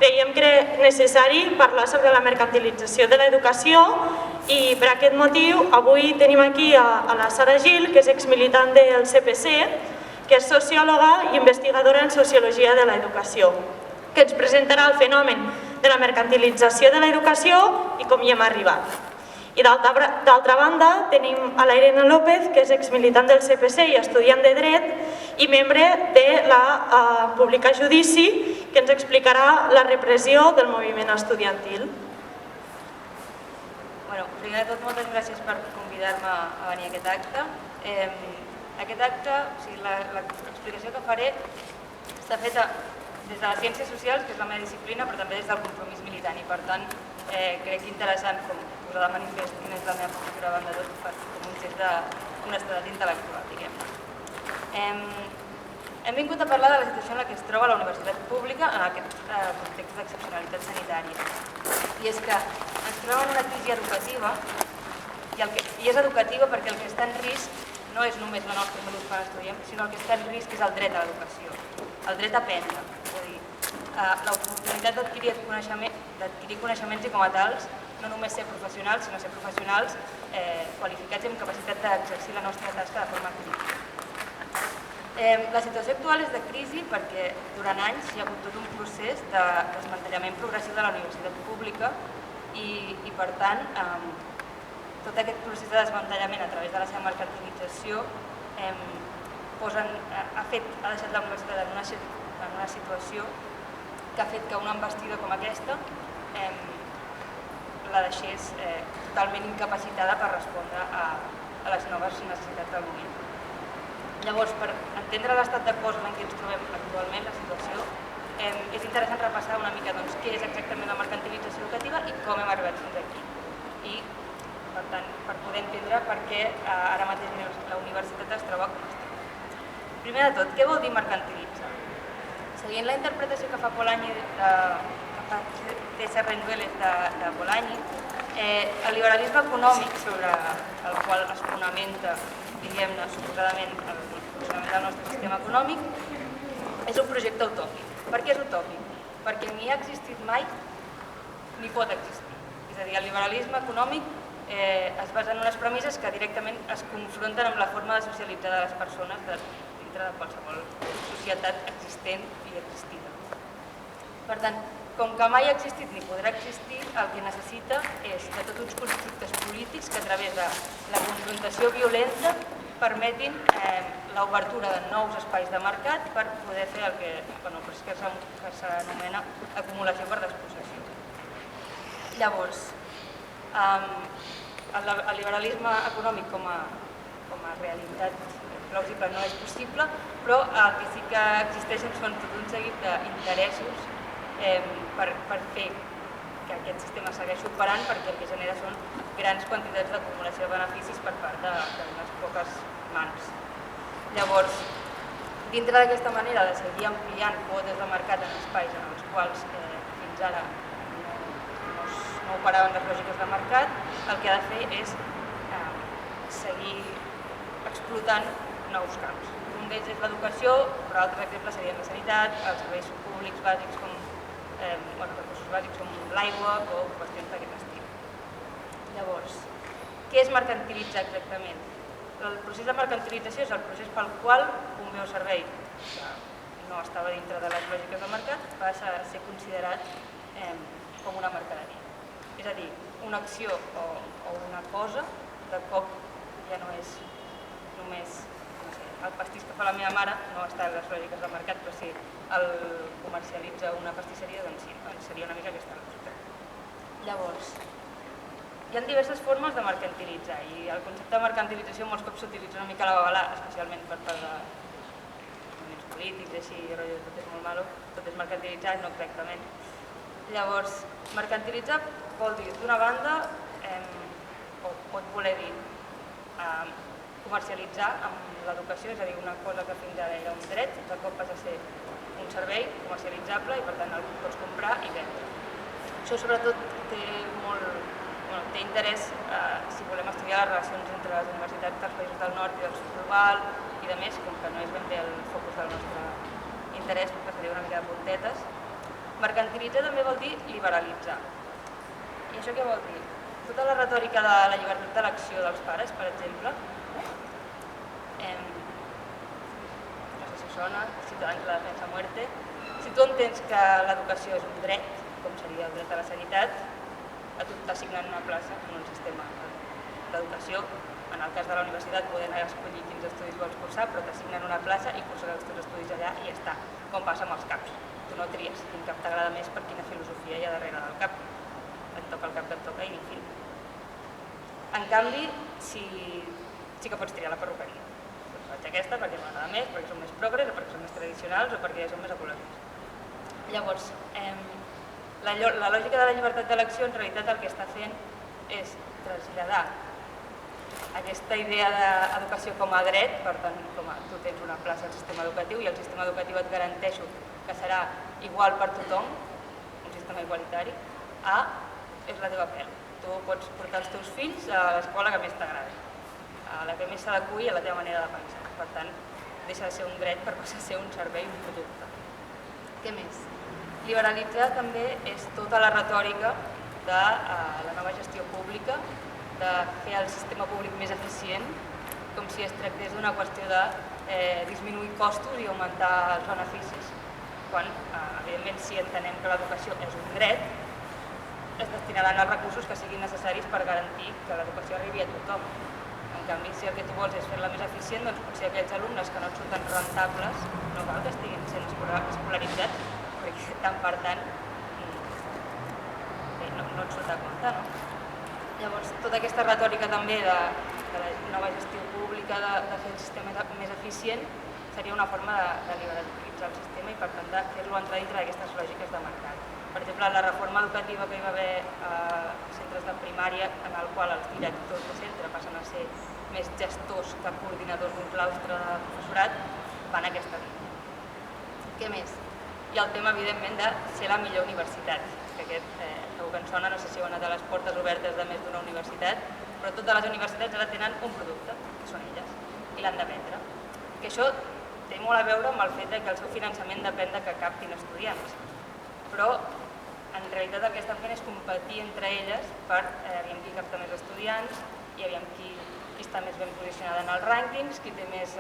Creiem que era necessari parlar sobre la mercantilització de l'educació i per aquest motiu avui tenim aquí a la Sara Gil, que és exmilitant del CPC, que és sociòloga i investigadora en sociologia de l'educació, que ens presentarà el fenomen de la mercantilització de l'educació i com hi hem arribat. I d'altra banda tenim a la Irene López, que és exmilitant del CPC i estudiant de Dret i membre de la Publicar Judici, que ens explicarà la repressió del moviment estudiantil. Primer de tot, moltes gràcies per convidar-me a venir a aquest acte. Aquest acte, l'explicació que faré està feta des de les ciències socials, que és la meva disciplina, però també des del compromís militant i per tant crec interessant posar de manifest quina és la meva postura davant de tot com un gest d'honestedat intel·lectual, diguem. Hem vingut a parlar de la situació en la que es troba la universitat pública en aquest context d'excepcionalitat sanitària. I és que ens trobem en una crisi educativa i és educativa perquè el que està en risc no és només la nostra salut quan estudiem, sinó el que està en risc és el dret a l'educació, el dret a aprendre, és a dir, l'oportunitat d'adquirir coneixements i com a tals no només ser professionals, sinó ser professionals qualificats i amb capacitat d'exercir la nostra tasca de forma crítica. La situació actual és de crisi perquè durant anys hi ha hagut tot un procés de desmantellament progressiu de la universitat pública i per tant tot aquest procés de desmantellament a través de la seva mercantilització ha deixat la universitat en una situació que ha fet que una embestida com aquesta la deixés totalment incapacitada per respondre a les noves necessitats del moment. Llavors, per entendre l'estat de coses en què ens trobem actualment, la situació, és interessant repassar una mica què és exactament la mercantilització educativa i com hem arribat fins aquí. I, per tant, per poder entendre per què ara mateix la universitat es troba com està. Primer de tot, què vol dir mercantilitzar? Seguint la interpretació que fa Polanyi, que fa César Rendueles de Polanyi, el liberalisme econòmic sobre el qual es fonamenta, diguem-ne, suposadament el funcionament del nostre sistema econòmic, és un projecte utòpic. Per què és utòpic? Perquè ni ha existit mai ni pot existir. És a dir, el liberalisme econòmic es basa en unes premisses que directament es confronten amb la forma de socialitzar de les persones dintre de qualsevol societat existent i existida. Per tant, com que mai ha existit ni podrà existir, el que necessita és de tots uns constructes polítics que a través de la confrontació violenta permetin l'obertura de nous espais de mercat per poder fer el que s'anomena acumulació per despossessió. Llavors, el liberalisme econòmic com a realitat plausible no és possible, però el que sí que existeixen són tot un seguit d'interessos per fer que aquest sistema segueixi operant, perquè el que genera són grans quantitats d'acumulació de beneficis per part d'unes poques mans. Llavors, dintre d'aquesta manera de seguir ampliant quotes de mercat en espais en els quals fins ara no operaven les lògiques de mercat, el que ha de fer és seguir explotant nous camps. Un d'ells és l'educació, però altres exemples serien la sanitat, els serveis públics bàsics com recursos bàsics com l'aigua o qüestions d'aquest estil. Llavors, què és mercantilitzar exactament? El procés de mercantilització és el procés pel qual un bé o servei que no estava dintre de les lògiques del mercat passa a ser considerat com una mercaderia. És a dir, una acció o una cosa de cop ja no és només el pastís que fa la meva mare, no està en les lògiques del mercat, però si el comercialitza una pastisseria, doncs sí, seria una mica aquesta lògica. Llavors, hi ha diverses formes de mercantilitzar i el concepte de mercantilització molts cops s'utilitza una mica a la babalà, especialment per part de moviments polítics, així, rotllo, tot és molt malo, tot és mercantilitzar, no exactament. Llavors, mercantilitzar vol dir, d'una banda, o pot voler dir comercialitzar amb l'educació, és a dir, una cosa que fins ara era un dret, de cop passa a ser un servei comercialitzable i per tant el pots comprar i vendre. Això sobretot té interès si volem estudiar les relacions entre les universitats dels països del nord i del sud global i de més, com que no és ben bé el focus del nostre interès, perquè seria una mica de puntetes. Mercantilitzar també vol dir liberalitzar. I això què vol dir? Tota la retòrica de la llibertat d'elecció dels pares, per exemple, no sé si sona, Ciutadans la defensa a muerte, si tu entens que l'educació és un dret, com seria el dret a la sanitat, a tu t'assignen una plaça en un sistema d'educació. En el cas de la universitat poden escollir quins estudis vols cursar, però t'assignen una plaça i curses els teus estudis allà i ja està, com passa amb els caps. Tu no tries quin cap t'agrada més per quina filosofia hi ha darrere del cap. Et toca el cap que et toca i ni fil. En canvi, sí que pots triar la perruqueria. Doncs faig aquesta perquè m'agrada més, perquè són més progres, o perquè són més tradicionals, o perquè són més ecològics. Llavors, la lògica de la llibertat d'elecció en realitat el que està fent és traslladar aquesta idea d'educació com a dret, per tant, com a tu tens una plaça al sistema educatiu i el sistema educatiu et garanteixo que serà igual per tothom, un sistema igualitari, és la teva pèl. Tu pots portar els teus fills a l'escola que més t'agradi, a la que més s'adeqüi a la teva manera de pensar. Per tant, deixa de ser un dret per passar a ser un servei, un producte. Què més? Liberalitzar també és tota la retòrica de la nova gestió pública, de fer el sistema públic més eficient, com si es tractés d'una qüestió de disminuir costos i augmentar els beneficis, quan, evidentment, si entenem que l'educació és un dret, es destinaran els recursos que siguin necessaris per garantir que l'educació arribi a tothom. En canvi, si el que tu vols és fer-la més eficient, doncs potser aquells alumnes que no et surten rentables no cal que estiguin sent escolaritzats, perquè tant per tant no et surt a compte, no? Llavors, tota aquesta retòrica també de la nova gestió pública, de fer el sistema més eficient, seria una forma de liberalitzar el sistema i per tant de fer-lo entrar dintre d'aquestes lògiques de mercat. Per exemple, la reforma educativa que hi va haver a centres de primària, en el qual els directors de centre passen a ser més gestors que coordinadors d'un claustre de professorat, van a aquesta línia. Què més? I el tema, evidentment, de ser la millor universitat, que aquest segur que en sona, no sé si heu anat a les portes obertes de més d'una universitat, però totes les universitats ara tenen un producte, que són elles, i l'han de vendre. Que això té molt a veure amb el fet que el seu finançament depèn de que captin estudiants, però en realitat el que estan fent és competir entre elles per aviam qui capta més estudiants i aviam qui està més ben posicionada en els rànquings, qui té més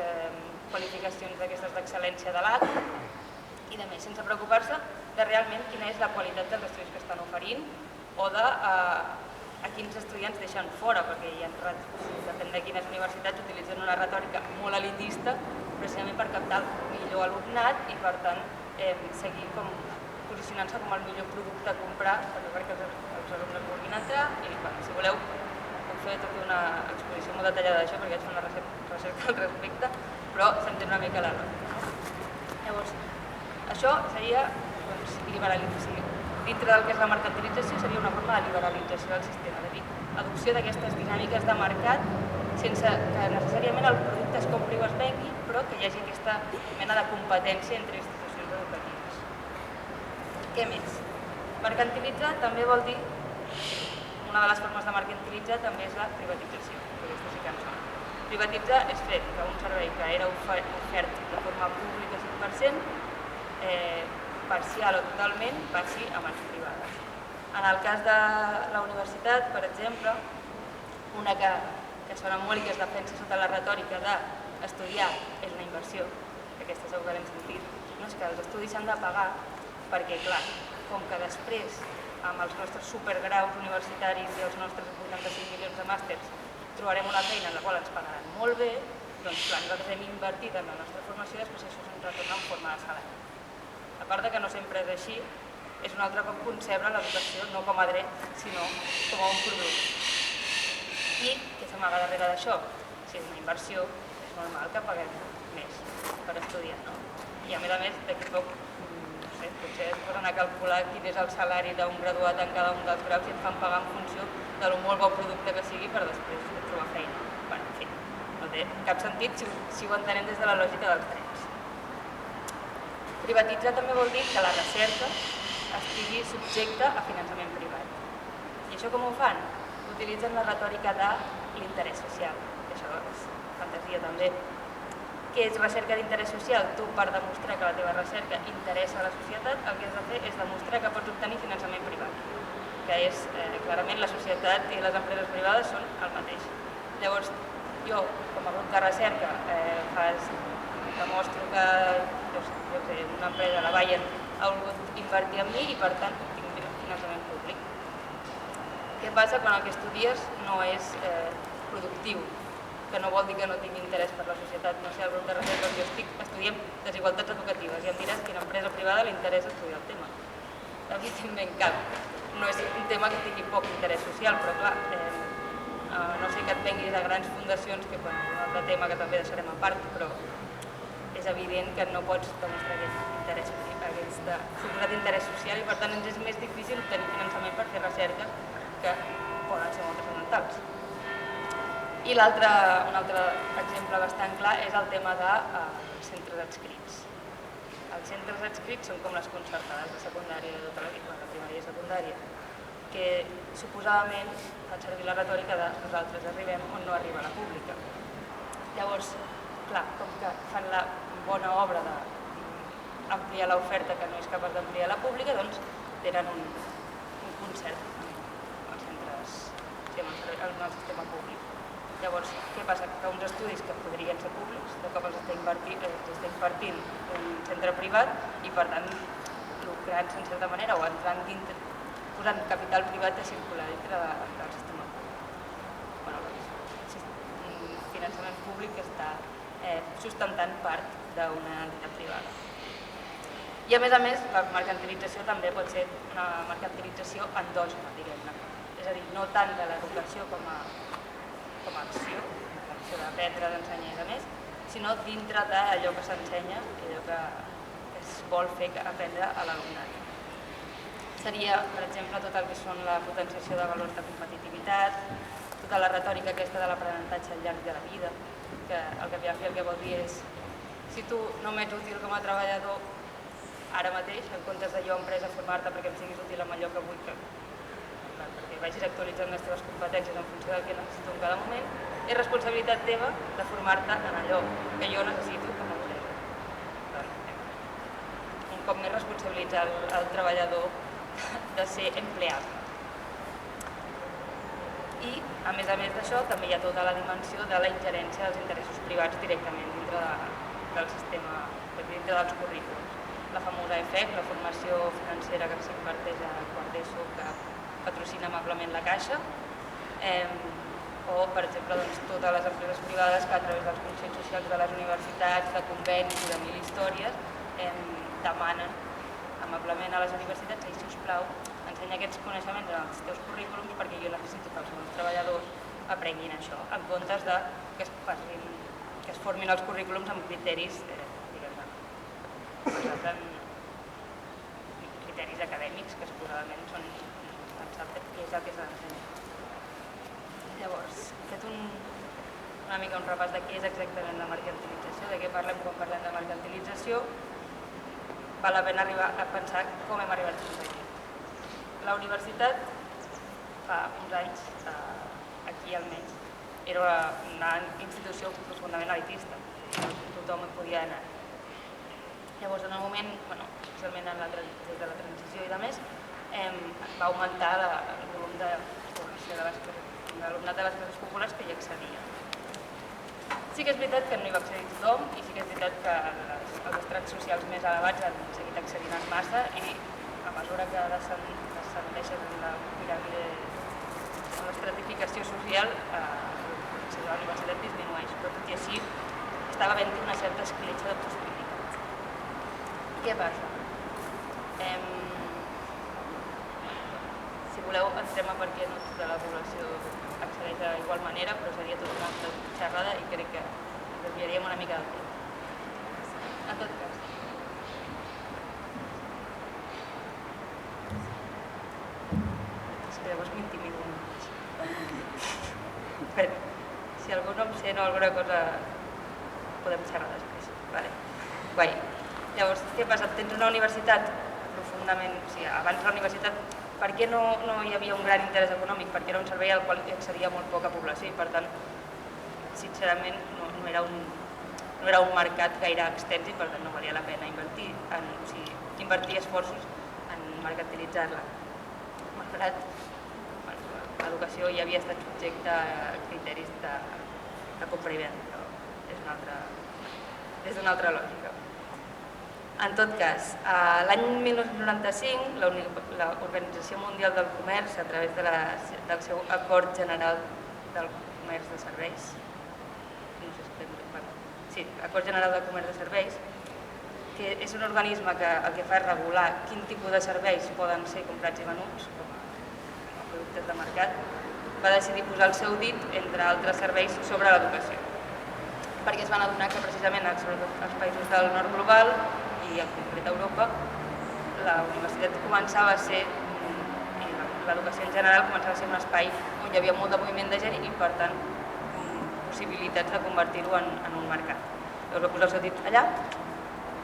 qualificacions d'aquestes d'excel·lència de l'AC i de més, sense preocupar-se de realment quina és la qualitat dels estudis que estan oferint o de a quins estudiants deixen fora, perquè depèn de quines universitats utilitzen una retòrica molt elitista precisament per captar el millor alumnat i per tant seguir posicionant-se com el millor producte a comprar perquè els alumnes vulguin entrar i si voleu puc fer tota una exposició molt detallada d'això perquè vaig fer una recerca al respecte, però s'entén una mica la lògica. Llavors, això seria liberalització. Dintre del que és la mercantilització seria una forma de liberalització del sistema, és a dir, adopció d'aquestes dinàmiques de mercat sense que necessàriament el producte es compri o es vengui, però que hi hagi aquesta mena de competència entre institucions educatives. Què més? Mercantilitzar també vol dir, una de les formes de mercantilitzar també és la privatització, que aquesta sí que en sona. Privatitzar és fer que un servei que era ofert de forma pública 100%, parcial o totalment, passi a mans privades. En el cas de la universitat, per exemple, una que sona molt i que es defensa sota la retòrica d'estudiar és una inversió, que aquesta segur que l'hem sentit, no és que els estudis s'han de pagar perquè, clar, com que després, amb els nostres supergraus universitaris i els nostres 85 milions de màsters, trobarem una feina en la qual ens pagaran molt bé, doncs clar, nosaltres hem invertit en la nostra formació i després això se'ns retorna en forma de salari. A part que no sempre és així, és un altre cop concebre l'educació no com a dret, sinó com a un producte. I què s'amaga darrere d'això? Si és una inversió, és normal que paguem més per estudiar, no? I a més, d'aquí poc, no sé, potser es posen a calcular quin és el salari d'un graduat en cada un dels graus i et fan pagar en funció del molt bon producte que sigui per després trobar feina. Bé, en fi, no té cap sentit si ho entenem des de la lògica dels drets. Privatitzar també vol dir que la recerca estigui subjecte a finançament privat. I això com ho fan? Utilitzen la retòrica de l'interès social, que això és fantasia també. què és recerca d'interès social? Tu, per demostrar que la teva recerca interessa a la societat, el que has de fer és demostrar que pots obtenir finançament privat, que és, clarament, la societat i les empreses privades són el mateix. Llavors, jo, com a grup de recerca, demostro que una empresa, la Bayer, ha volgut invertir en mi i, per tant, obtinc finançament públic. Què passa quan el que estudies no és productiu? Que no vol dir que no tingui interès per la societat. No sé, al grup de recerca on jo estic estudiem desigualtats educatives i em diràs que a una empresa privada li interessa estudiar el tema. Evidentment cap. No és un tema que tingui poc interès social, però clar, no sé que et venguis de grans fundacions, que és un altre tema que també deixarem a part, però és evident que no pots demostrar aquest interès, aquest suposat interès social, i per tant ens és més difícil obtenir finançament per fer recerques que poden ser molt transcendentals. I un altre exemple bastant clar és el tema dels centres adscrits. Els centres adscrits són com les concertades de secundària, de tota la primària i secundària, que suposadament fan servir la retòrica de nosaltres arribem on no arriba la pública. Llavors, clar, com que fan la bona obra d'ampliar l'oferta que no és capaç d'ampliar la pública, doncs tenen un concert als centres, en el sistema públic. Llavors, què passa? Que uns estudis que podrien ser públics, de cop els està impartint un centre privat i, per tant, lucrant-se en certa manera o entrant dintre, posant capital privat a circular dintre del sistema públic. Un finançament públic que està sustentant part d'una entitat privada. I, a més, la mercantilització també pot ser una mercantilització endògena, diguem-ne. És a dir, no tant de l'educació com a acció d'aprendre, d'ensenyar i més, sinó dintre d'allò que s'ensenya i allò que es vol fer aprendre a l'alumnat. Seria, per exemple, tot el que són la potenciació de valors de competitivitat, tota la retòrica aquesta de l'aprenentatge al llarg de la vida, que el que vol dir és, si tu no m'ets útil com a treballador ara mateix, en comptes de jo empresa formar-te perquè em siguis útil en allò que vull perquè vagis actualitzant les teves competències en funció del que necessito en cada moment, és responsabilitat teva de formar-te en allò que jo necessito com a empresa. Un cop més responsabilitzar el treballador de ser empleat. I, a més d'això, també hi ha tota la dimensió de la ingerència dels interessos privats directament dintre del sistema, dintre dels currículums. La famosa EFEC, la formació financera que s'inverteix a quart d'ESO, que patrocina amablement la Caixa, o, per exemple, totes les empreses privades que a través dels consells socials de les universitats, de convenis i de mil històries, demanen amablement a les universitats: si us plau, ensenya aquests coneixements en els teus currículums perquè jo necessito que els meus treballadors aprenguin això, en comptes de que es formin els currículums amb criteris, diguem-ne, basats en criteris acadèmics que suposadament són què és el que s'ha d'ensenyar. Llavors, he fet una mica un repàs de què és exactament la mercantilització, de què parlem quan parlem de mercantilització. Val la pena arribar a pensar com hem arribat fins aquí. La universitat, fa uns anys, aquí almenys, era una institució profundament elitista, tothom hi podia anar. Llavors, en el moment, especialment des de la transició i de més, va augmentar el volum de població de l'alumnat de les classes populars que hi accedia. Sí que és veritat que no hi va accedir tothom i sí que és veritat que els estrats socials més elevats han seguit accedint en massa i a mesura que descendeixen en la piràmide, en l'estratificació social, l'accés a la universitat disminueix, però tot i així estava havent una certa escletxa de possibilitats. I què passa? Si voleu, entrem a per què no tota la població accedeix d'igual manera, però seria tota una altra xerrada i crec que ens desviaríem una mica del temps. En tot cas. És que llavors m'intimido molt. Bé, si algú no em sent o alguna cosa, podem xerrar després. Guai. Llavors, què passa? Tens una universitat profundament... O sigui, abans la universitat, per què no hi havia un gran interès econòmic? Perquè era un servei al qual accedia molt poca població i, per tant, sincerament, no era no era un mercat gaire extens i per tant no valia la pena invertir esforços en mercantilitzar-la. Malgrat l'educació ja havia estat subjecte a criteris de compra i venda, però des d'una altra lògica. En tot cas, l'any 1995 l'Organització Mundial del Comerç, a través del seu Acord General del Comerç de Serveis, Acord General del Comerç de Serveis, que és un organisme que el que fa és regular quin tipus de serveis poden ser comprats i venuts com a productes de mercat, va decidir posar el seu dit, entre altres serveis, sobre l'educació. Perquè es van adonar que precisament als països del nord global i en concret a Europa, la universitat començava a ser, i l'educació en general començava a ser un espai on hi havia molt de moviment de gent i per tant possibilitats de convertir-ho en un mercat. Llavors va posar el seu dit allà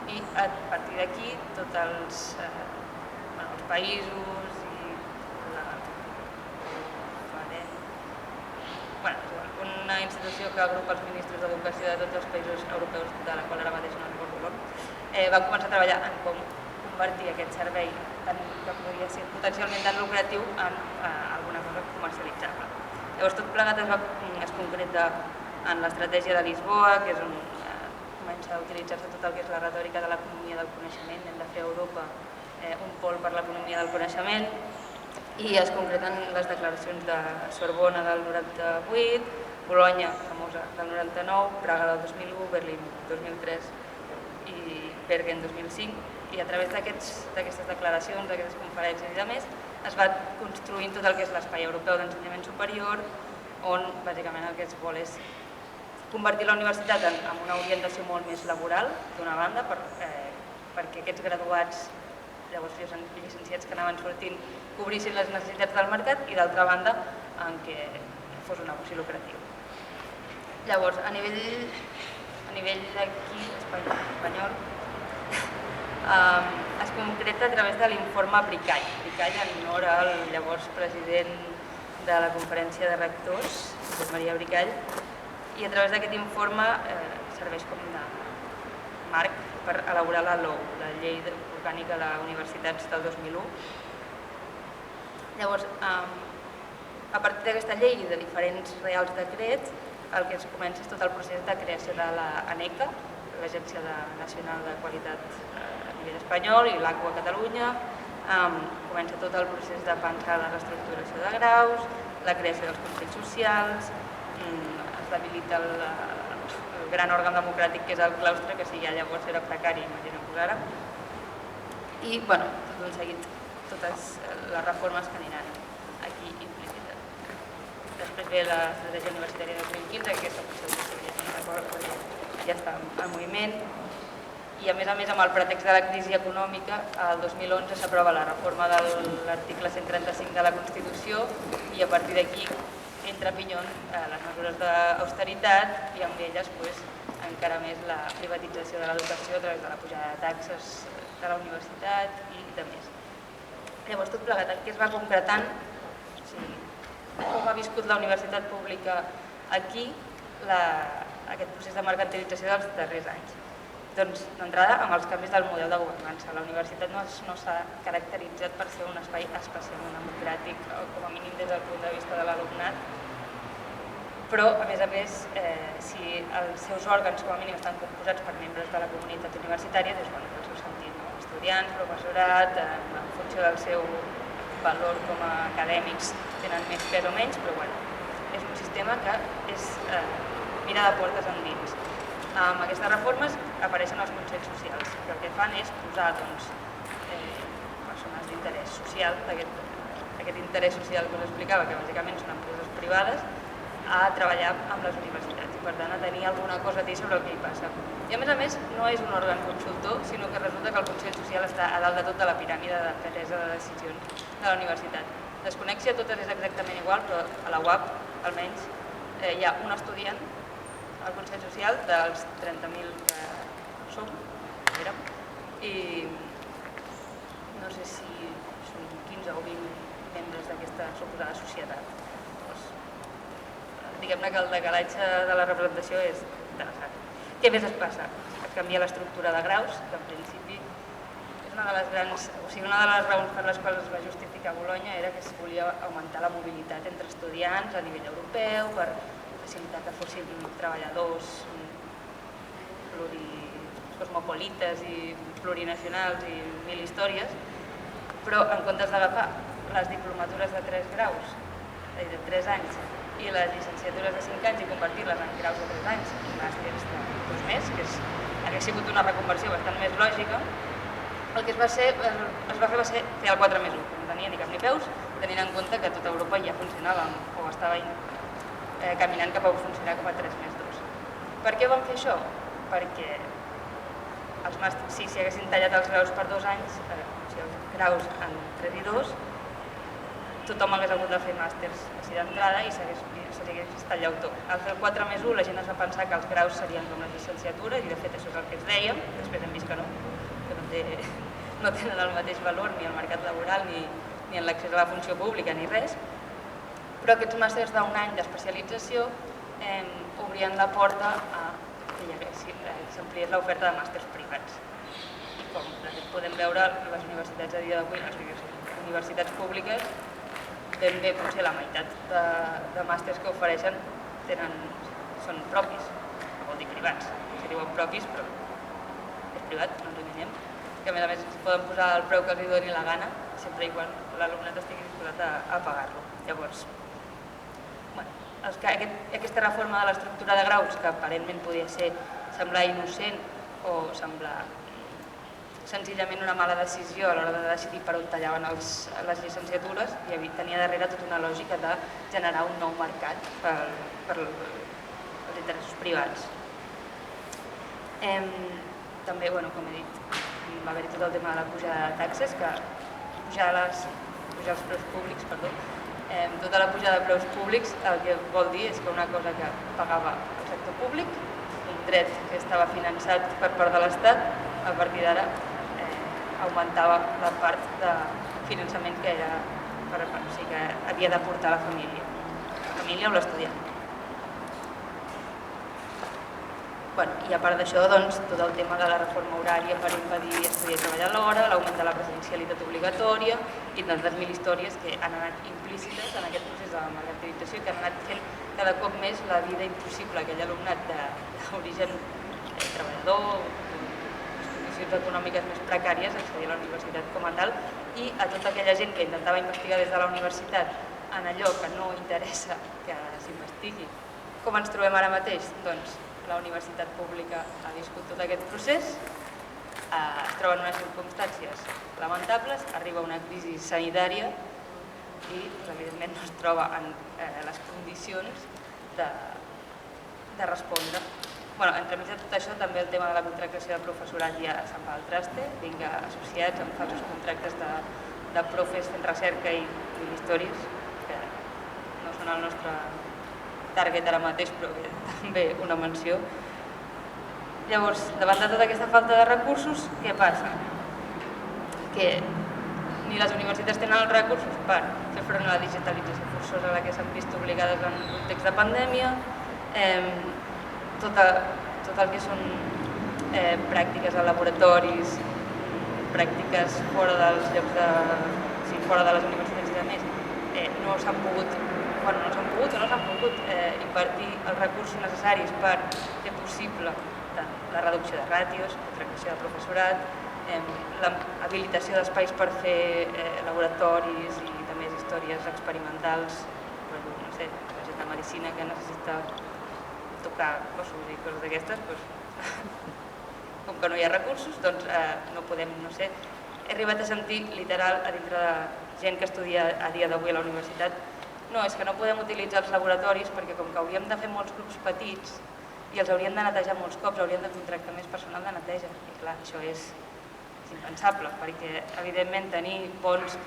i a partir d'aquí tots els països i una institució que agrupa els ministres d'educació de tots els països europeus, de la qual ara mateix no recordo el nom, va començar a treballar en com convertir aquest servei que podria ser potencialment tan lucratiu en alguna cosa comercialitzable. Llavors tot plegat es concreta en l'estratègia de Lisboa, que és on comença a utilitzar-se tot el que és la retòrica de l'economia del coneixement. Hem de fer a Europa un pol per l'economia del coneixement i es concreten les declaracions de Sorbona del 98, Bolonya, famosa, del 99, Praga del 2001, Berlín 2003 i Bergen 2005, i a través d'aquestes declaracions, d'aquestes conferències i demés, es va construint tot el que és l'espai europeu d'ensenyament superior, on bàsicament el que es vol és convertir la universitat en una orientació molt més laboral, d'una banda, perquè aquests graduats, llavors llicenciats que anaven sortint, cobrissin les necessitats del mercat i d'altra banda en què fos un negoci lucratiu. Llavors, a nivell d'aquí, espanyol, es concreta a través de l'informe Bricall. Bricall en honor al llavors president de la Conferència de Rectors, Josep Maria Bricall, i a través d'aquest informe serveix com de marc per elaborar la LOU, la Llei Orgànica de Universitats del 2001. Llavors, a partir d'aquesta llei i de diferents reials decrets, el que es comença és tot el procés de creació de l'ANECA, l'Agència Nacional de Qualitat a nivell espanyol, i l'ACUA a Catalunya. Comença tot el procés de pensar la reestructuració de graus, la creació dels consells socials, es debilita el gran òrgan democràtic que és el claustre, que si ja llavors era precari, imaginem-vos ara. I, bueno, tot un seguit, totes les reformes que aniran aquí implícites. Després ve l'estratègia universitària de 2015, que aquesta potser ja no recordo perquè ja està en moviment. I a més, amb el pretext de la crisi econòmica, el 2011 s'aprova la reforma de l'article 135 de la Constitució i a partir d'aquí entra a pinyón les mesures d'austeritat i amb elles encara més la privatització de l'educació a través de la pujada de taxes de la universitat i de més. Llavors, tot plegat, què es va concretant? Com ha viscut la universitat pública aquí aquest procés de mercantilització dels darrers anys? Doncs, d'entrada, amb els canvis del model de governança. La universitat no s'ha caracteritzat per ser un espai especialment democràtic, com a mínim des del punt de vista de l'alumnat, però, a més, si els seus òrgans, com a mínim, estan composats per membres de la comunitat universitària, doncs, en el seu sentit, estudiants, professorat, en funció del seu valor com a acadèmics, tenen més pes o menys, però és un sistema que és mirar de portes endins. Amb aquestes reformes apareixen els consells socials, que el que fan és posar persones d'interès social, aquest interès social que us explicava, que bàsicament són empreses privades, a treballar amb les universitats i per tant a tenir alguna cosa a dir sobre el que hi passa. I a més, no és un òrgan consultor, sinó que resulta que el Consell Social està a dalt de tot de la piràmide de presa de decisions de la universitat. Desconec si a totes és exactament igual, però a la UAP, almenys, hi ha un estudiant al Consell Social dels 30.000 que som, érem, i no sé si són 15 o 20 membres d'aquesta suposada societat. Diguem-ne que el decalatge de la representació és interessant. Què més es passa? Es canvia l'estructura de graus, que en principi és una de les raons per les quals es va justificar Bolonya era que es volia augmentar la mobilitat entre estudiants a nivell europeu per facilitar que fossin treballadors cosmopolites i plurinacionals i mil històries, però en comptes d'agafar les diplomatures de 3 graus, de 3 anys, i les llicenciatures de 5 anys i convertir-les en graus de 3 anys i màsters de 2 més, que hauria sigut una reconversió bastant més lògica, el que es va fer va ser fer el 4+1, que no tenia ni cap ni peus, tenint en compte que tota Europa ja funcionava o estava caminant cap a funcionar com a 3+2. Per què van fer això? Perquè si haguessin tallat els graus per 2 anys, si els graus en 3 i 2, tothom hagués hagut de fer màsters així d'entrada i se li hagués estat llautó. Al fer el 4+1 la gent es va pensar que els graus serien com les llicenciatures i de fet això és el que es deia, després hem vist que no tenen el mateix valor ni al mercat laboral ni en l'accés a la funció pública ni res, però aquests màsters d'un any d'especialització obrien la porta a que s'ampliés l'oferta de màsters privats. I com podem veure, les universitats a dia d'avui, les universitats públiques, ben bé potser la meitat de màsters que ofereixen són propis, no vol dir privats, se diuen propis, però és privat, no ens enganyem, que a més es poden posar el preu que els doni la gana, sempre i quan l'alumnat estigui disposat a pagar-lo. Llavors, aquesta reforma de l'estructura de graus, que aparentment podia semblar innocent o semblar senzillament una mala decisió a l'hora de decidir per on tallaven les llicenciatures, i tenia darrere tota una lògica de generar un nou mercat per als interessos privats. També, com he dit, va haver-hi tot el tema de la pujada de taxes, que pujar els preus públics, tota la pujada de preus públics el que vol dir és que una cosa que pagava el sector públic, un dret que estava finançat per part de l'Estat, a partir d'ara augmentava la part de finançament que havia d'aportar la família o l'estudiant. I a part d'això, tot el tema de la reforma horària per impedir estudiar i treballar alhora, l'augment de la presencialitat obligatòria i tantes mil històries que han anat implícites en aquest procés de la mercantilització, que han anat fent cada cop més la vida impossible a aquell alumnat d'origen treballador, econòmiques més precàries, accedir a la universitat com a tal, i a tota aquella gent que intentava investigar des de la universitat en allò que no interessa que s'investigui. Com ens trobem ara mateix? Doncs la universitat pública ha viscut tot aquest procés, es troba en unes circumstàncies lamentables, arriba una crisi sanitària i evidentment no es troba en les condicions de respondre. Entremig de tot això, també el tema de la contractació de professorat ja se'n va al traste, vinga associats amb falsos contractes de profes fent recerca i històries, que no són el nostre target ara mateix, però també una menció. Llavors, davant de tota aquesta falta de recursos, què passa? Que ni les universitats tenen els recursos per fer front a la digitalització forçosa a la que s'han vist obligades en un context de pandèmia, tot el que són pràctiques a laboratoris, pràctiques fora dels llocs fora de les universitats i de més, no s'han pogut invertir els recursos necessaris per fer possible la reducció de ràtios, la contractació de professorat, l'habilitació d'espais per fer laboratoris i també històries experimentals, no sé, la gent de medicina que necessita tocar cossos i coses d'aquestes, com que no hi ha recursos, doncs no podem, no sé, he arribat a sentir literal a dintre de gent que estudia a dia d'avui a la universitat, no, és que no podem utilitzar els laboratoris perquè com que hauríem de fer molts grups petits i els hauríem de netejar molts cops, hauríem de contractar més personal de neteja. I clar, això és impensable, perquè evidentment tenir bons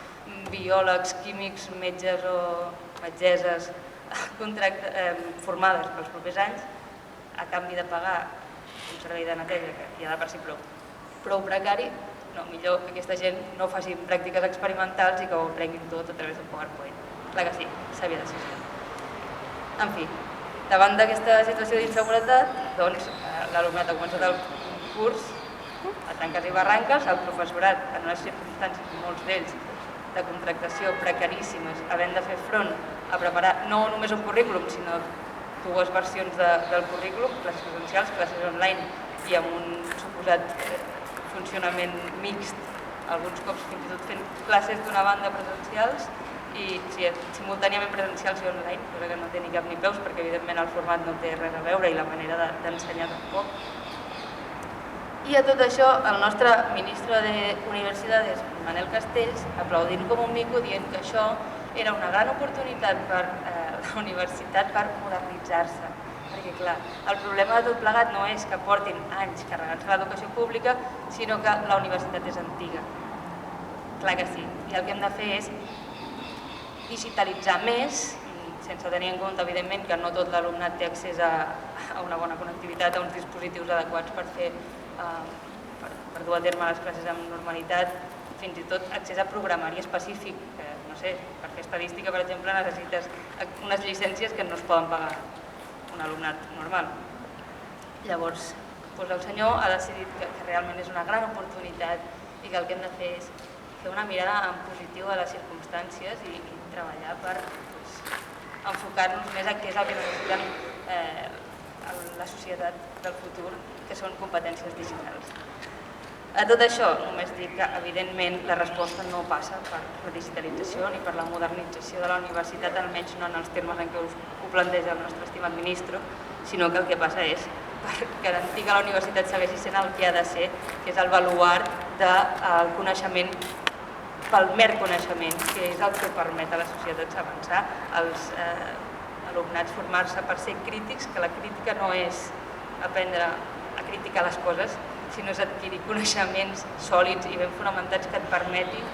biòlegs, químics, metges o metgesses formades pels propers anys a canvi de pagar un servei de neteja que ja de per si prou precari, no, millor que aquesta gent no faci pràctiques experimentals i que ho aprenguin tot a través del PowerPoint. Clar que sí, s'havia de ser. En fi, davant d'aquesta situació d'inseguretat, doncs l'alumnat ha començat el curs a tanques i barranques, el professorat en unes circumstàncies, molts d'ells, de contractació precaríssimes, havent de fer front a preparar no només un currículum, sinó dues versions del currículum, classes presencials, classes online i amb un suposat funcionament mixt, alguns cops fins i tot fent classes d'una banda presencials i simultàniament presencials i online, cosa que no té ni cap ni peus perquè evidentment el format no té res a veure i la manera d'ensenyar tampoc. I a tot això el nostre ministre d'Universitats, Manel Castells, aplaudint com un mico, dient que això era una gran oportunitat per la universitat per modernitzar-se. Perquè clar, el problema de tot plegat no és que portin anys carregant-se l'educació pública, sinó que la universitat és antiga. Clar que sí. I el que hem de fer és digitalitzar més, sense tenir en compte, evidentment, que no tot l'alumnat té accés a una bona connectivitat, a uns dispositius adequats per dur a terme les classes amb normalitat, fins i tot accés a programari específic, que, no sé, per fer estadística, per exemple, necessites unes llicències que no es poden pagar un alumnat normal. Llavors, el senyor ha decidit que realment és una gran oportunitat i que el que hem de fer és fer una mirada en positiu a les circumstàncies i treballar per enfocar-nos més a què és el que necessiten la societat del futur, que són competències digitals. A tot això, només dic que, evidentment, la resposta no passa per la digitalització ni per la modernització de la universitat, almenys no en els termes en què ho planteja el nostre estimat ministre, sinó que el que passa és per garantir que la universitat segueixi sent el que ha de ser, que és el baluard del coneixement, pel mer coneixement, que és el que permet a les societats avançar, als alumnats formar-se per ser crítics, que la crítica no és aprendre a criticar les coses, sinó és adquirir coneixements sòlids i ben fonamentats que et permetin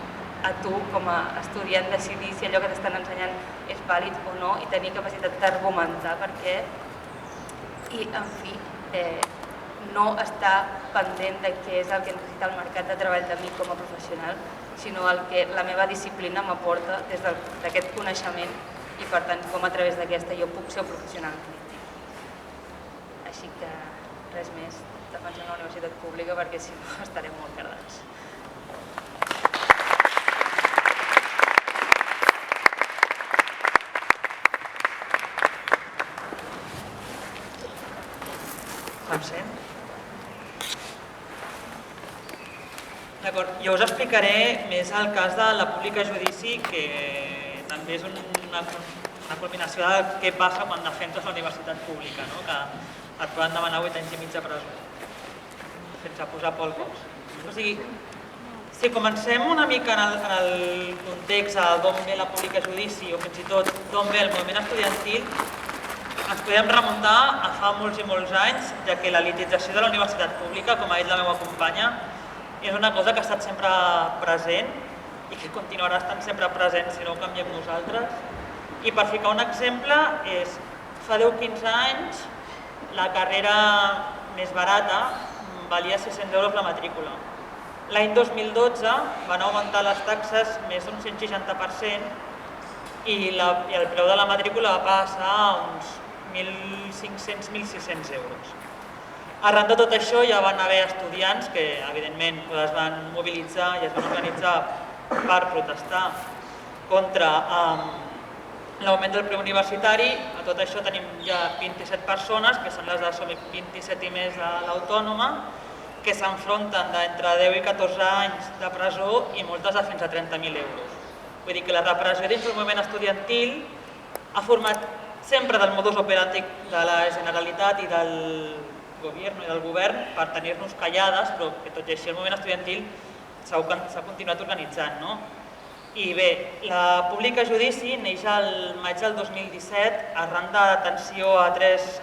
a tu, com a estudiant, decidir si allò que t'estan ensenyant és vàlid o no i tenir capacitat d'argumentar perquè, i en fi, no estar pendent de què és el que necessita el mercat de treball de mi com a professional, sinó el que la meva disciplina m'aporta des d'aquest coneixement i, per tant, com a través d'aquesta jo puc ser un professional crític. Així que res més, defensar una universitat pública perquè si no estarem molt cardats. Em sent? D'acord, jo us explicaré més el cas de la pública judici, que també és una culminació de què passa quan defenses la universitat pública, no? Que et poden demanar 8 anys i mig de presó, sense posar pel cos. O sigui, si comencem una mica en el context d'on ve la pública judici o fins i tot d'on ve el moviment estudiantil, ens podem remuntar a fa molts i molts anys, ja que l'elitització de la universitat pública, com ha dit la meva companya, és una cosa que ha estat sempre present i que continuarà estant sempre present si no ho canviem nosaltres. I per ficar un exemple, fa 10-15 anys la carrera més barata valia 600 euros la matrícula. L'any 2012 van augmentar les taxes més d'un 160% i el preu de la matrícula va passar a uns 1.500-1.600 euros. Arran de tot això ja van haver estudiants que evidentment es van mobilitzar i es van organitzar per protestar contra l'augment del preu universitari. A tot això tenim ja 27 persones, que són les de Som 27 i més de l'Autònoma, que s'enfronten d'entre 10 i 14 anys de presó i moltes de fins a 30.000 euros. Vull dir que la repressió dins del moviment estudiantil ha format sempre del modus operandi de la Generalitat i del govern per tenir-nos callades, però que tot i així el moviment estudiantil s'ha continuat organitzant. I bé, la pública judici neix al maig del 2017 arran de detenció a 3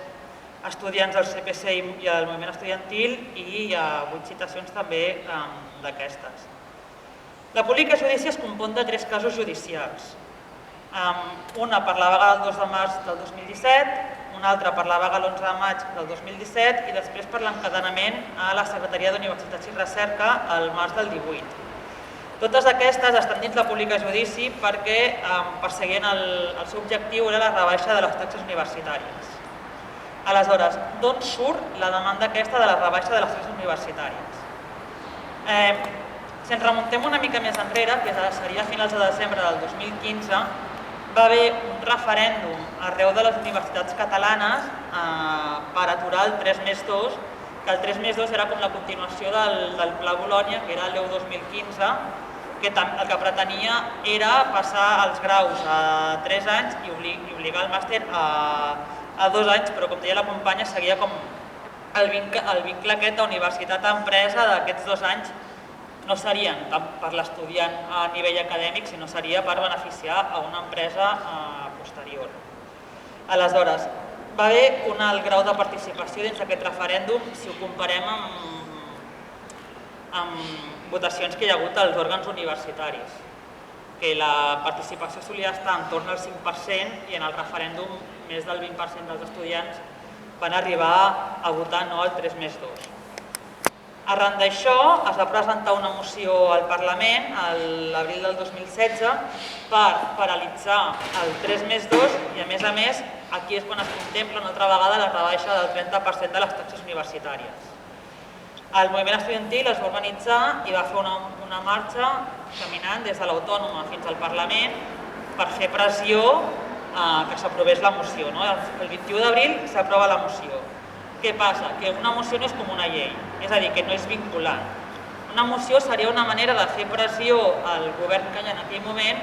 estudiants del CPC i al moviment estudiantil i hi ha 8 citacions també d'aquestes. La pública judici es compon de 3 casos judicials. Una per la vaga del 2 de març del 2017, una altra per la vaga l'11 de maig del 2017 i després per l'encadenament a la Secretaria d'Universitats i Recerca al març del 18. Totes aquestes estan dins la pública judici perquè perseguien el seu objectiu era la rebaixa de les taxes universitàries. Aleshores, d'on surt la demanda aquesta de la rebaixa de les taxes universitàries? Si ens remuntem una mica més enrere, que seria a finals de desembre del 2015, va haver un referèndum arreu de les universitats catalanes per aturar el 3+2, que el 3+2 era com la continuació del Pla Bologna, que era l'EU 2015, que el que pretenia era passar els graus a 3 anys i obligar el màster a 2 anys, però com deia la companya, seguia com el vincle aquest d'universitat-empresa d'aquests 2 anys no serien tant per l'estudiant a nivell acadèmic, sinó seria per beneficiar a una empresa posterior. Aleshores, va haver un alt grau de participació dins d'aquest referèndum si ho comparem amb votacions que hi ha hagut als òrgans universitaris, que la participació solia estar en torn al 5% i en el referèndum més del 20% dels estudiants van arribar a votar no al 3+2. Arran d'això es va presentar una moció al Parlament l'abril del 2016 per paralitzar el 3+2 i a més aquí és quan es contempla una altra vegada la rebaixa del 30% de les taxes universitàries. El moviment estudiantil es va organitzar i va fer una marxa caminant des de l'Autònoma fins al Parlament per fer pressió que s'aprovés la moció. El 21 d'abril s'aprova la moció. Què passa? Que una moció no és com una llei, és a dir, que no és vinculant. Una moció seria una manera de fer pressió al govern que hi ha en aquell moment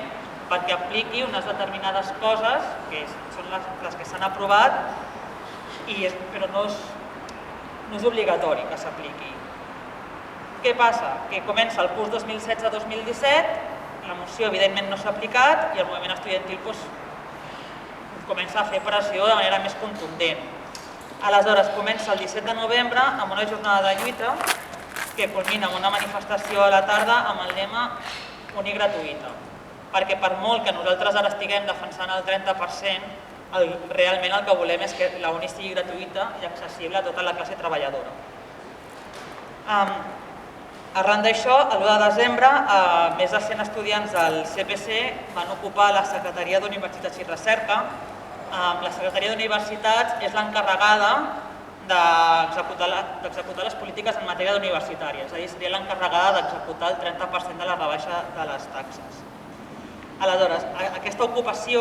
perquè apliqui unes determinades coses, que són les que s'han aprovat, però no és obligatori que s'apliqui. Què passa? Que comença el curs 2016-2017, la moció evidentment no s'ha aplicat i el moviment estudiantil comença a fer pressió de manera més contundent. Aleshores, comença el 17 de novembre amb una jornada de lluita que culmina amb una manifestació a la tarda amb el lema Uni gratuïta. Perquè per molt que nosaltres ara estiguem defensant el 30%, realment el que volem és que la Uni sigui gratuïta i accessible a tota la classe treballadora. Arran d'això, l'1 de desembre, més de 100 estudiants del CPC van ocupar la Secretaria d'Universitats i Recerca. La Secretaria d'Universitats és l'encarregada d'executar les polítiques en matèria d'universitària, és a dir, seria l'encarregada d'executar el 30% de la rebaixa de les taxes. Aleshores, aquesta ocupació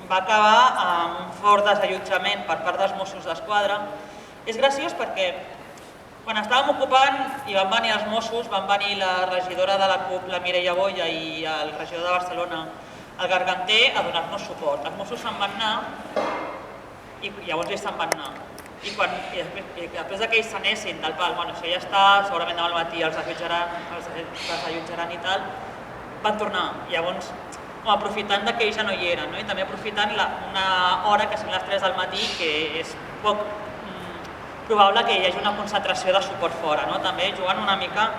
va acabar amb un fort desallotjament per part dels Mossos d'Esquadra. És graciós perquè quan estàvem ocupant i van venir els Mossos, van venir la regidora de la CUP, la Mireia Boya, i el regidor de Barcelona, el Garganter, a donar-nos suport. Els Mossos se'n van anar i llavors ells se'n van anar. I després que ells s'anessin del pal, bueno, això ja està, segurament demà al matí els desallotjaran i tal, van tornar. Llavors, aprofitant que ells ja no hi eren, i també aprofitant una hora que són les 3 del matí, que és poc probable que hi hagi una concentració de suport fora, també jugant una mica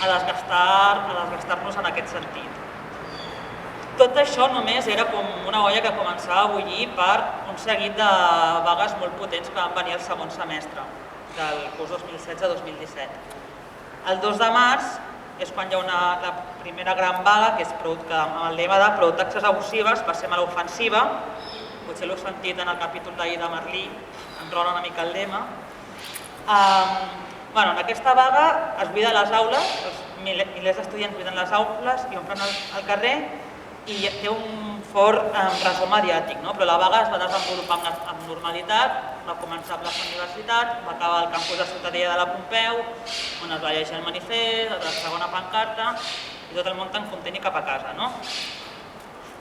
a desgastar-nos en aquest sentit. Tot això només era com una olla que començava a bullir per un seguit de vagues molt potents que van venir al segon semestre del curs 2016-2017. El 2 de març és quan hi ha la primera gran vaga, que és amb el lema de prou taxes abusives, passem a l'ofensiva. Potser l'heu sentit en el capítol d'ahir de Merlí, enrola una mica el lema. En aquesta vaga es buida les aules, milers d'estudiants buiden les aules i omplen el carrer, i té un fort ressò mediàtic, però la vaga es va desenvolupar amb normalitat, va començar a plaça Universitat, va acabar al campus de Ciutadella de la Pompeu, on es va llegir el manifest, la segona pancarta, i tot el món tan content i cap a casa.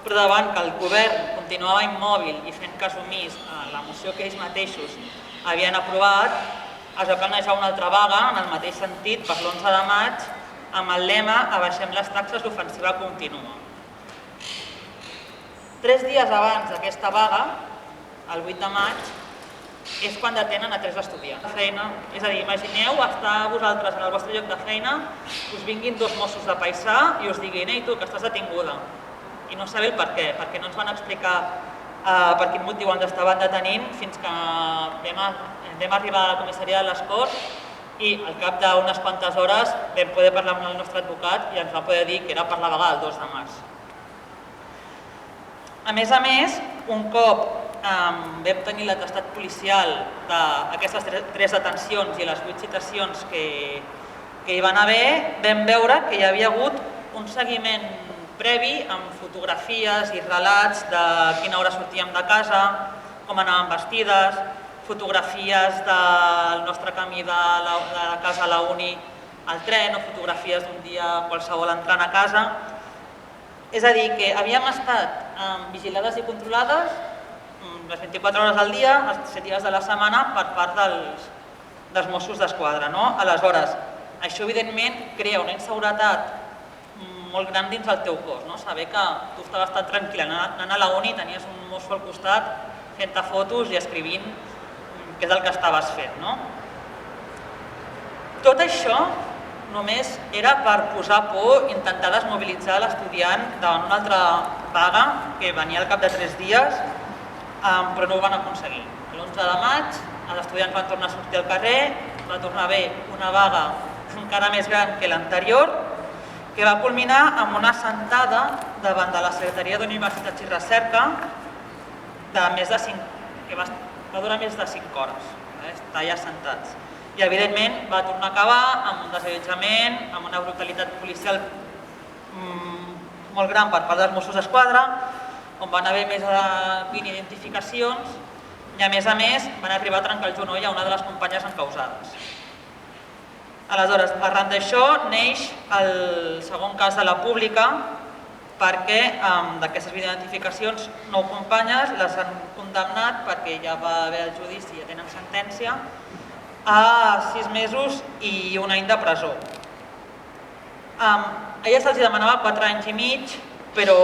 Però davant que el govern continuava immòbil i fent cas omís a la moció que ells mateixos havien aprovat, es va planejar una altra vaga en el mateix sentit per l'11 de maig amb el lema "Abaixem les taxes, l'ofensiva continua". 3 dies abans d'aquesta vaga, el 8 de maig, és quan detenen a 3 estudiants. És a dir, imagineu estar vosaltres en el vostre lloc de feina, us vinguin 2 Mossos de paisà i us diguin "Ei, tu, que estàs detinguda", i no saber el per què, perquè no ens van explicar per quin motiu ens estaven detenint fins que vam arribar a la comissaria de les Corts i al cap d'unes quantes hores vam poder parlar amb el nostre advocat i ens va poder dir que era per la vaga del 2 de març. A més, un cop vam tenir l'atestat policial d'aquestes 3 detencions i les 8 citacions que hi van haver, vam veure que hi havia hagut un seguiment previ amb fotografies i relats de quina hora sortíem de casa, com anàvem vestides, fotografies del nostre camí de casa a la uni al tren o fotografies d'un dia qualsevol entrant a casa. És a dir, que havíem estat vigilades i controlades les 24 hores al dia, els 7 dies de la setmana per part dels Mossos d'Esquadra. Aleshores, això evidentment crea una inseguretat molt gran dins del teu cos, saber que tu estaves tan tranquil·la anant a la uni i tenies un mosso al costat fent-te fotos i escrivint què és el que estaves fent. Tot això només era per posar por, intentar desmobilitzar l'estudiant davant una altra vaga que venia al cap de 3 dies, però no ho van aconseguir. L'11 de maig els estudiants van tornar a sortir al carrer, va tornar a haver una vaga encara més gran que l'anterior, que va culminar amb una assentada davant de la Secretaria d'Universitats i Recerca que va durar més de 5 hores, estar allà assentats. I evidentment va tornar a acabar amb un desallotjament, amb una brutalitat policial molt gran per part dels Mossos d'Esquadra, on van haver més de 20 identificacions i a més van arribar a trencar el genoll a una de les companyes encausades. Aleshores, arran d'això neix el segon cas de la pública perquè d'aquestes identificacions 9 companyes les han condemnat perquè ja va haver el judici, ja tenen sentència, a 6 mesos i 1 any de presó. A elles se'ls demanava 4 anys i mig, però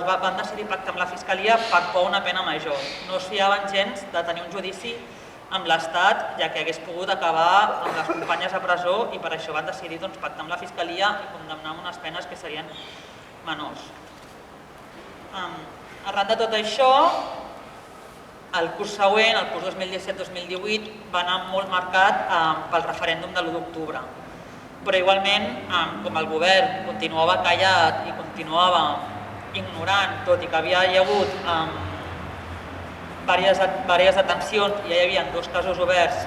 van decidir pactar amb la Fiscalia per por a una pena major. No es fiaven gens de tenir un judici amb l'Estat, ja que hagués pogut acabar amb les companyes a presó i per això van decidir pactar amb la Fiscalia i condemnar amb unes penes que serien menors. Arran de tot això, el curs següent, el curs 2017-2018, va anar molt marcat pel referèndum de l'1 d'octubre. Però igualment, com el govern continuava callat i continuava ignorant, tot i que havia hagut diverses detencions i ja hi havia 2 casos oberts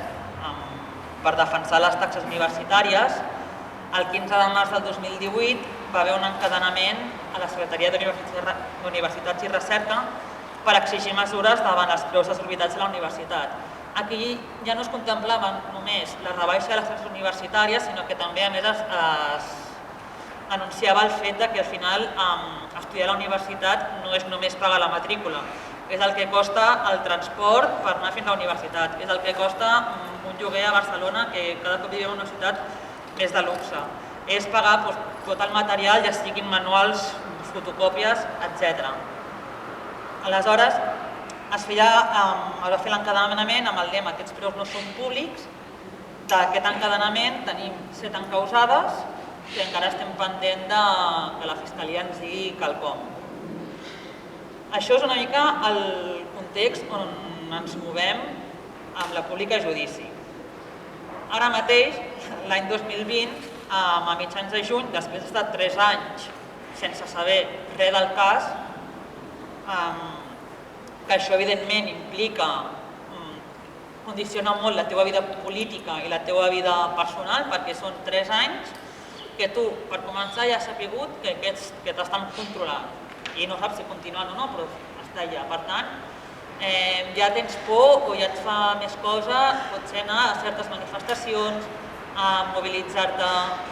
per defensar les taxes universitàries, el 15 de març del 2018 va haver un encadenament a la Secretaria d'Universitats i Recerca per exigir mesures davant els preus desorbitats de la universitat. Aquí ja no es contemplava només la rebaixa de les taxes universitàries, sinó que també a més es anunciava el fet que al final estudiar a la universitat no és només pagar la matrícula, és el que costa el transport per anar fins a la universitat, és el que costa un lloguer a Barcelona, que cada cop vivim en una ciutat més de luxe. És pagar tot el material, ja siguin manuals, fotocòpies, etc. Aleshores, es va fer l'encadenament amb el lema "Aquests preus no són públics". D'aquest encadenament tenim 7 encausades que encara estem pendent que la Fiscalia ens digui quelcom. Això és una mica el context on ens movem amb la pública a judici. Ara mateix, l'any 2020, a mitjans de juny, després d'estar 3 anys sense saber res del cas, que això evidentment condiciona molt la teva vida política i la teva vida personal, perquè són 3 anys que tu, per començar, ja has sabut que t'estan controlant i no saps si continuant o no, però està allà. Per tant, ja tens por o ja et fa més cosa, potser anar a certes manifestacions, a mobilitzar-te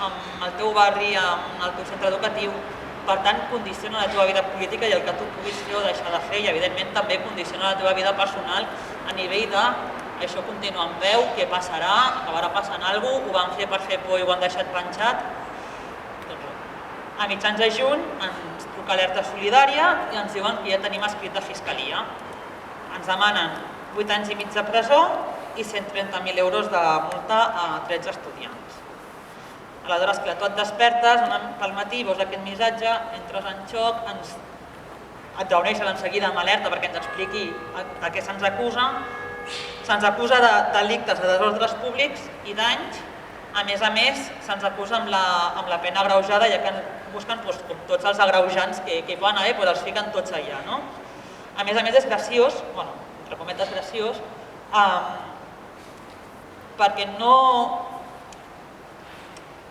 amb el teu barri, amb el teu centre educatiu. Per tant, condiciona la teva vida política i el que tu puguis fer o deixar de fer, i evidentment també condiciona la teva vida personal a nivell de això continua en veu, què passarà, acabarà passant alguna cosa, ho van fer per fer por i ho han deixat penjat. A mitjans de juny ens truca Alerta Solidària i ens diuen que ja tenim escrit de Fiscalia. Ens demanen 8 anys i mig de presó i 130.000 euros de multa a 13 estudiants. Aleshores, clar, tu et despertes pel matí, veus aquest missatge, entres en xoc, et reuneixen en seguida amb Alerta perquè ens expliqui de què se'ns acusa. Se'ns acusa de delictes de desordres públics i danys. A més, se'ns acusa amb la pena agreujada, ja que busquen tots els agreujants que hi poden haver, però els fiquen tots allà. A més és graciós, bueno, entre cometes graciós, perquè no...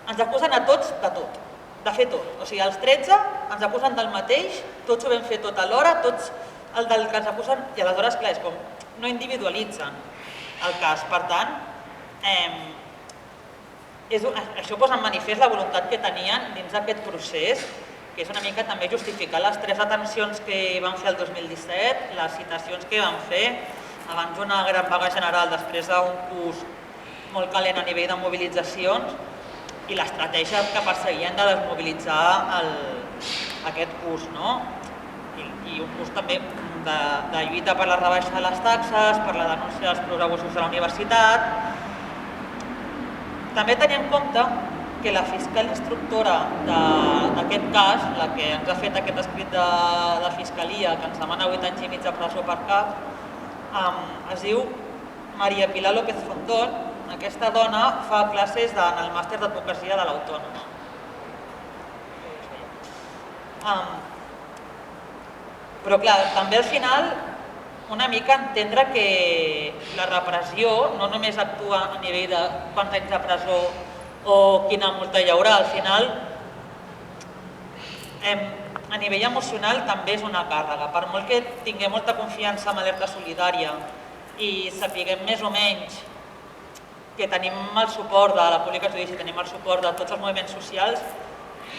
Ens acusen a tots de tot, de fer tot. O sigui, els 13 ens acusen del mateix, tots ho vam fer tot alhora, tots el del que ens acusen, i aleshores, clar, és com no individualitzen el cas. Per tant, això posa en manifest la voluntat que tenien dins d'aquest procés, que és una mica també justificar les 3 detencions que van fer el 2017, les citacions que van fer, abans una gran vaga general, després d'un curs molt calent a nivell de mobilitzacions, i l'estratègia que perseguien de desmobilitzar aquest curs, no? I un curs també de lluita per la rebaixa de les taxes, per la denúncia dels preus abusos de la universitat. També tenir en compte que la fiscal instructora d'aquest cas, la que ens ha fet aquest escrit de fiscalia, que ens demana 8 anys i mig de presó per cap, es diu María Pilar López Fontón. Aquesta dona fa classes en el màster d'advocacia de l'Autònoma. Però clar, també al final una mica entendre que la repressió no només actua a nivell de quants anys de presó o quina multa hi haurà, al final a nivell emocional també és una càrrega. Per molt que tinguem molta confiança en Alerta Solidària i sapiguem més o menys que tenim el suport de la Pública Judici, tenim el suport de tots els moviments socials,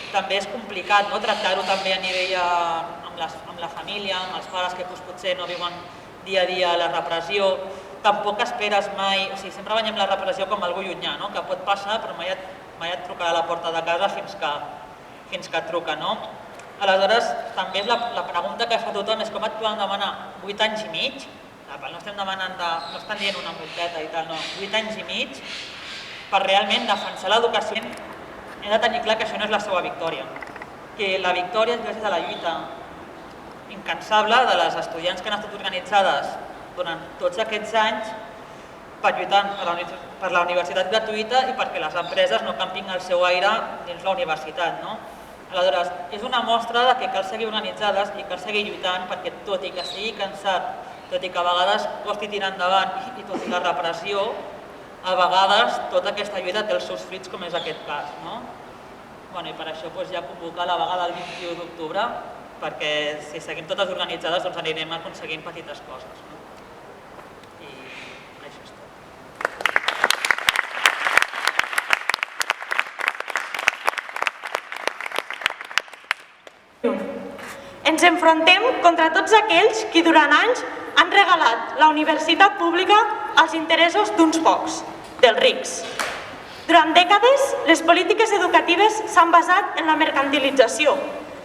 també és complicat tractar-ho també a nivell amb la família, amb els pares que potser no viuen dia a dia la repressió. Tampoc esperes mai, o sigui, sempre veiem la repressió com algú llunyà, que pot passar però mai et trucarà a la porta de casa fins que et truca, no? Aleshores, també la pregunta que fa tothom és com et poden demanar 8 anys i mig, no estem demanant, no estan dient una multeta i tal, no, 8 anys i mig, per realment defensar l'educació. Hem de tenir clar que això no és la seva victòria, que la victòria és gràcies a la lluita incansable de les estudiants que han estat organitzades durant tots aquests anys per lluitar per la universitat gratuïta i perquè les empreses no campin el seu aire dins la universitat. Aleshores, és una mostra que cal seguir organitzades i cal seguir lluitant perquè tot i que sigui cansat, tot i que a vegades costi tirar endavant i tot i la repressió, a vegades tota aquesta lluita té els seus fruits com és aquest cas. I per això ja convocar la vaga del 21 d'octubre, perquè si seguim totes organitzades doncs anirem aconseguint petites coses. I això és tot. Ens enfrontem contra tots aquells qui durant anys han regalat la universitat pública als interessos d'uns pocs, dels rics. Durant dècades, les polítiques educatives s'han basat en la mercantilització,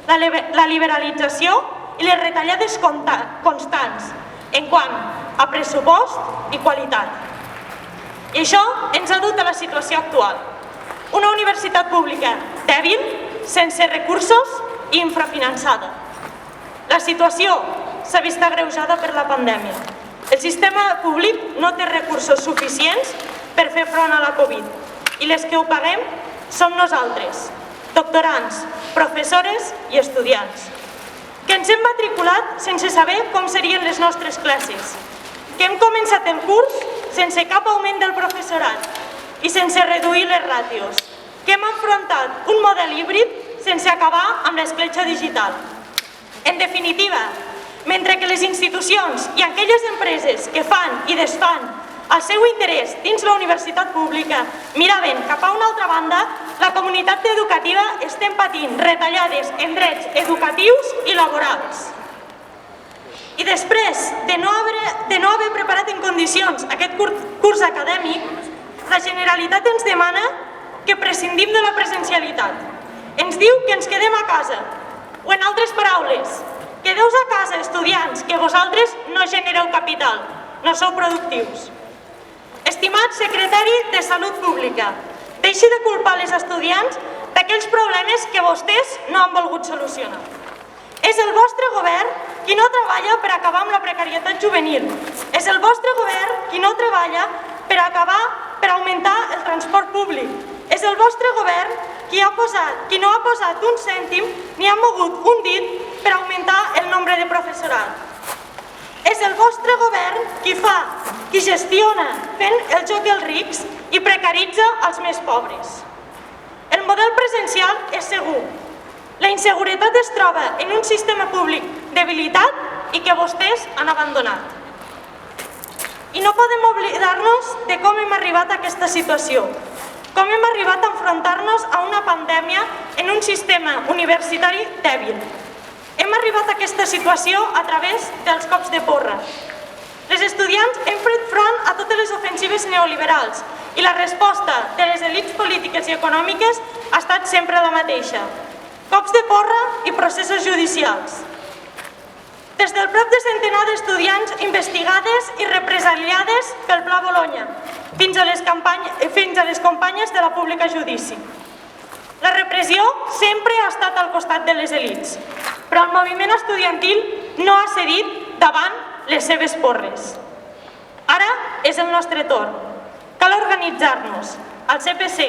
la liberalització i les retallades constants en quant a pressupost i qualitat. I això ens ha dut a la situació actual. Una universitat pública dèbil, sense recursos i infrafinançada. La situació s'ha vist agreujada per la pandèmia. El sistema públic no té recursos suficients per fer front a la Covid i les que ho paguem som nosaltres, doctorants, professores i estudiants, que ens hem matriculat sense saber com serien les nostres classes, que hem començat el curs sense cap augment del professorat i sense reduir les ràtios, que hem enfrontat un model híbrid sense acabar amb l'escletxa digital. En definitiva, mentre que les institucions i aquelles empreses que fan i desfan el seu interès dins la universitat pública miraven cap a una altra banda, la comunitat educativa estem patint retallades en drets educatius i laborals. I després de no haver preparat en condicions aquest curs acadèmic, la Generalitat ens demana que prescindim de la presencialitat. Ens diu que ens quedem a casa, o en altres paraules, quedeu-vos a casa, estudiants, que vosaltres no genereu capital, no sou productius. Estimat secretari de Salut Pública, deixi de culpar les estudiants d'aquells problemes que vostès no han volgut solucionar. És el vostre govern qui no treballa per acabar amb la precarietat juvenil. És el vostre govern qui no treballa per augmentar el transport públic. És el vostre govern qui no ha posat un cèntim ni ha mogut un dit per augmentar el nombre de professorat. nostre govern qui gestiona fent el joc dels rics i precaritza els més pobres. El model presencial és segur. La inseguretat es troba en un sistema públic debilitat i que vostès han abandonat. I no podem oblidar-nos de com hem arribat a aquesta situació, com hem arribat a enfrontar-nos a una pandèmia en un sistema universitari dèbil. Hem arribat a aquesta situació a través dels cops de porra. Les estudiants hem fet front a totes les ofensives neoliberals i la resposta de les elits polítiques i econòmiques ha estat sempre la mateixa: cops de porra i processos judicials. Des del prop de centenar d'estudiants investigades i represaliades pel Pla Bolonya fins a les companyes de la Pública Judici. La repressió sempre ha estat al costat de les elits, però el moviment estudiantil no ha cedit davant les seves porres. Ara és el nostre torn. Cal organitzar-nos, al CPC,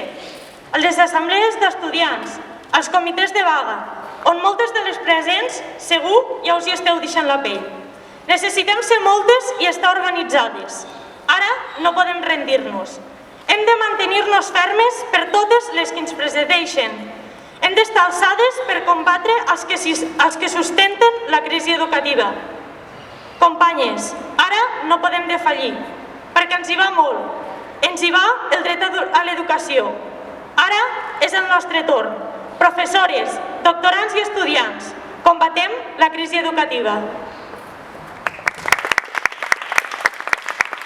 a les assemblees d'estudiants, als comitès de vaga, on moltes de les presents segur ja us hi esteu deixant la pell. Necessitem ser moltes i estar organitzades. Ara no podem rendir-nos. Hem de mantenir-nos fermes per totes les que ens precedeixen. Hem d'estar alçades per combatre els que sustenten la crisi educativa. Companyes, ara no podem defallir, perquè ens hi va molt. Ens hi va el dret a l'educació. Ara és el nostre torn. Professores, doctorants i estudiants, combatem la crisi educativa.